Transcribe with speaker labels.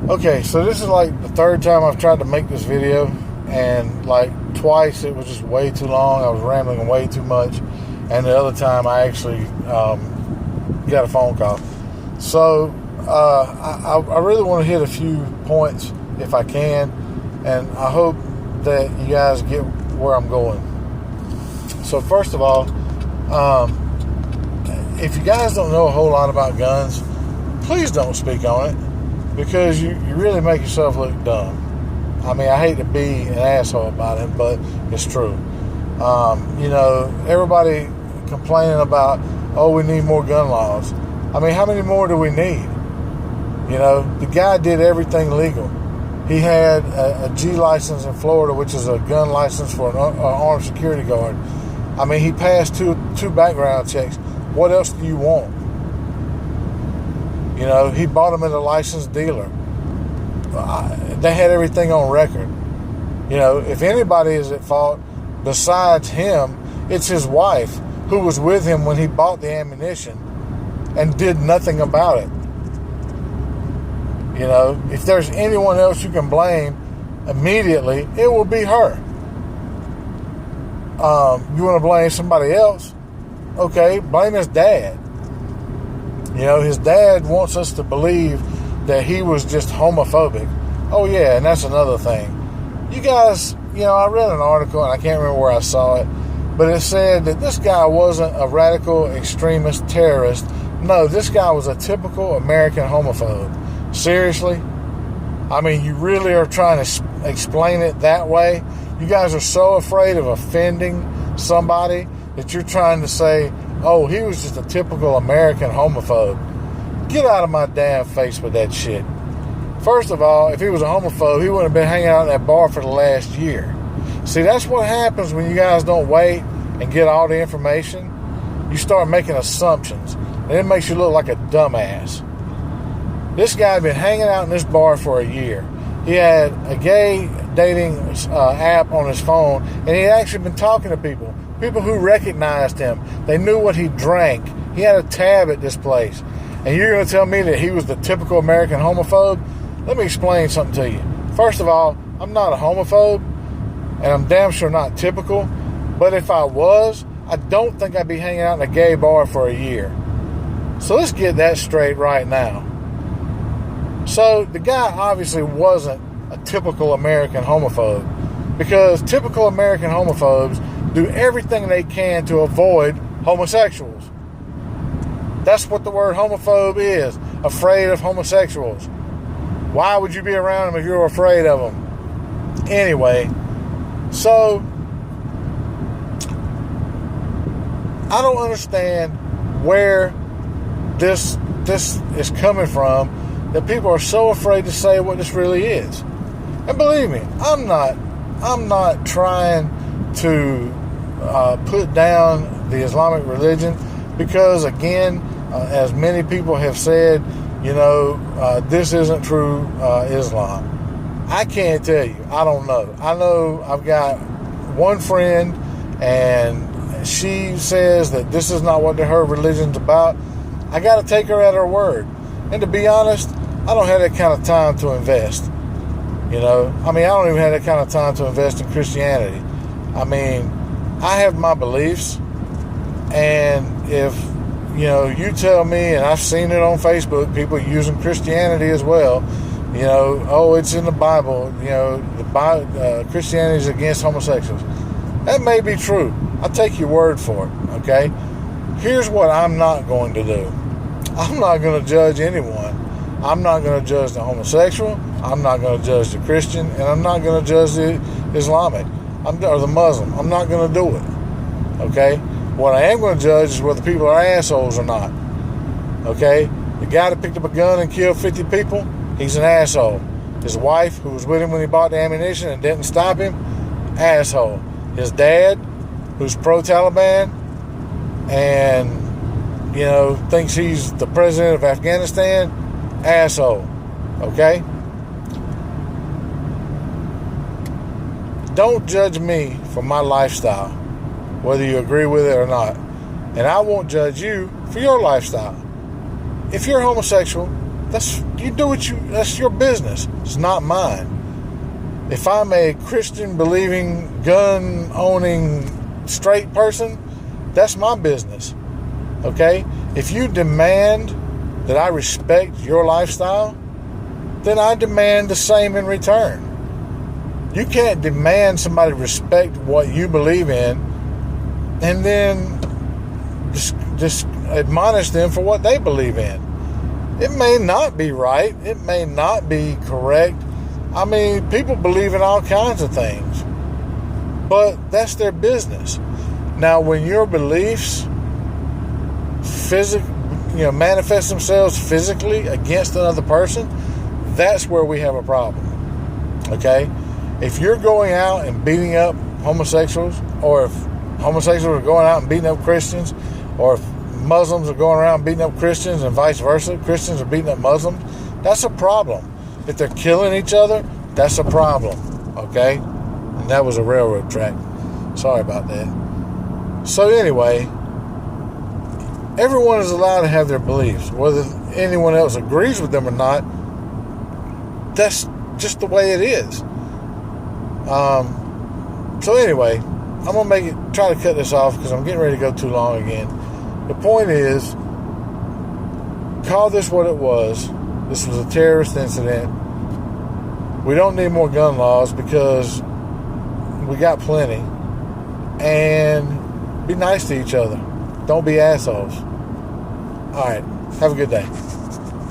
Speaker 1: Okay, so this is like the third time I've tried to make this video, and like twice it was just way too long. I was rambling way too much, and the other time I actually got a phone call. So I really want to hit a few points if I can, and I hope that you guys get where I'm going. So first of all, if you guys don't know a whole lot about guns, please don't speak on it, because you really make yourself look dumb. I mean, I hate to be an asshole about it, but it's true. Everybody complaining about, oh, we need more gun laws. I mean, how many more do we need? The guy did everything legal. He had a G license in Florida, which is a gun license for an armed security guard. I mean, he passed two background checks. What else do you want? He bought them at a licensed dealer. They had everything on record. If anybody is at fault besides him, it's his wife, who was with him when he bought the ammunition and did nothing about it. If there's anyone else you can blame immediately, it will be her. You want to blame somebody else? Okay, blame his dad. His dad wants us to believe that he was just homophobic. Oh yeah, and that's another thing. You guys, I read an article, and I can't remember where I saw it, but it said that this guy wasn't a radical extremist terrorist. No, this guy was a typical American homophobe. Seriously? I mean, you really are trying to explain it that way? You guys are so afraid of offending somebody that you're trying to say, oh, he was just a typical American homophobe. Get out of my damn face with that shit. First of all, if he was a homophobe, he wouldn't have been hanging out in that bar for the last year. See, that's what happens when you guys don't wait and get all the information. You start making assumptions, and it makes you look like a dumbass. This guy had been hanging out in this bar for a year. He had a gay dating app on his phone, and he had actually been talking to people who recognized him. They knew what he drank. He had a tab at this place. And you're going to tell me that he was the typical American homophobe? Let me explain something to you. First of all, I'm not a homophobe, and I'm damn sure not typical. But if I was, I don't think I'd be hanging out in a gay bar for a year. So let's get that straight right now. So the guy obviously wasn't a typical American homophobe, because typical American homophobes do everything they can to avoid homosexuals. That's what the word homophobe is, afraid of homosexuals. Why would you be around them if you're afraid of them? Anyway, so I don't understand where this is coming from, that people are so afraid to say what this really is. And believe me, I'm not trying to put down the Islamic religion, because again, as many people have said, this isn't true Islam. I can't tell you. I don't know. I know I've got one friend, and she says that this is not what her religion's about. I got to take her at her word. And to be honest, I don't have that kind of time to invest. I don't even have that kind of time to invest in Christianity. I mean, I have my beliefs, and if you tell me, and I've seen it on Facebook, people using Christianity as well, oh, it's in the Bible, Christianity is against homosexuals. That may be true. I'll take your word for it, okay? Here's what I'm not going to do. I'm not going to judge anyone. I'm not going to judge the homosexual. I'm not going to judge the Christian, and I'm not going to judge the Islamic or the Muslim. I'm not going to do it, okay? What I am going to judge is whether people are assholes or not, okay? The guy that picked up a gun and killed 50 people, he's an asshole. His wife, who was with him when he bought the ammunition and didn't stop him, asshole. His dad, who's pro-Taliban and, thinks he's the president of Afghanistan, asshole, okay? Don't judge me for my lifestyle, whether you agree with it or not. And I won't judge you for your lifestyle. If you're homosexual, That's your business. It's not mine. If I'm a Christian believing, gun owning, straight person, that's my business. Okay? If you demand that I respect your lifestyle, then I demand the same in return. You can't demand somebody respect what you believe in and then just admonish them for what they believe in. It may not be right. It may not be correct. I mean, people believe in all kinds of things, but that's their business. Now, when your beliefs manifest themselves physically against another person, that's where we have a problem. Okay? If you're going out and beating up homosexuals, or if homosexuals are going out and beating up Christians, or if Muslims are going around beating up Christians and vice versa, Christians are beating up Muslims, that's a problem. If they're killing each other, that's a problem. Okay? And that was a railroad track. Sorry about that. So anyway, everyone is allowed to have their beliefs. Whether anyone else agrees with them or not, that's just the way it is. So anyway, I'm going to try to cut this off because I'm getting ready to go too long again. The point is, call this what it was. This was a terrorist incident. We don't need more gun laws because we got plenty. And be nice to each other. Don't be assholes. All right. Have a good day.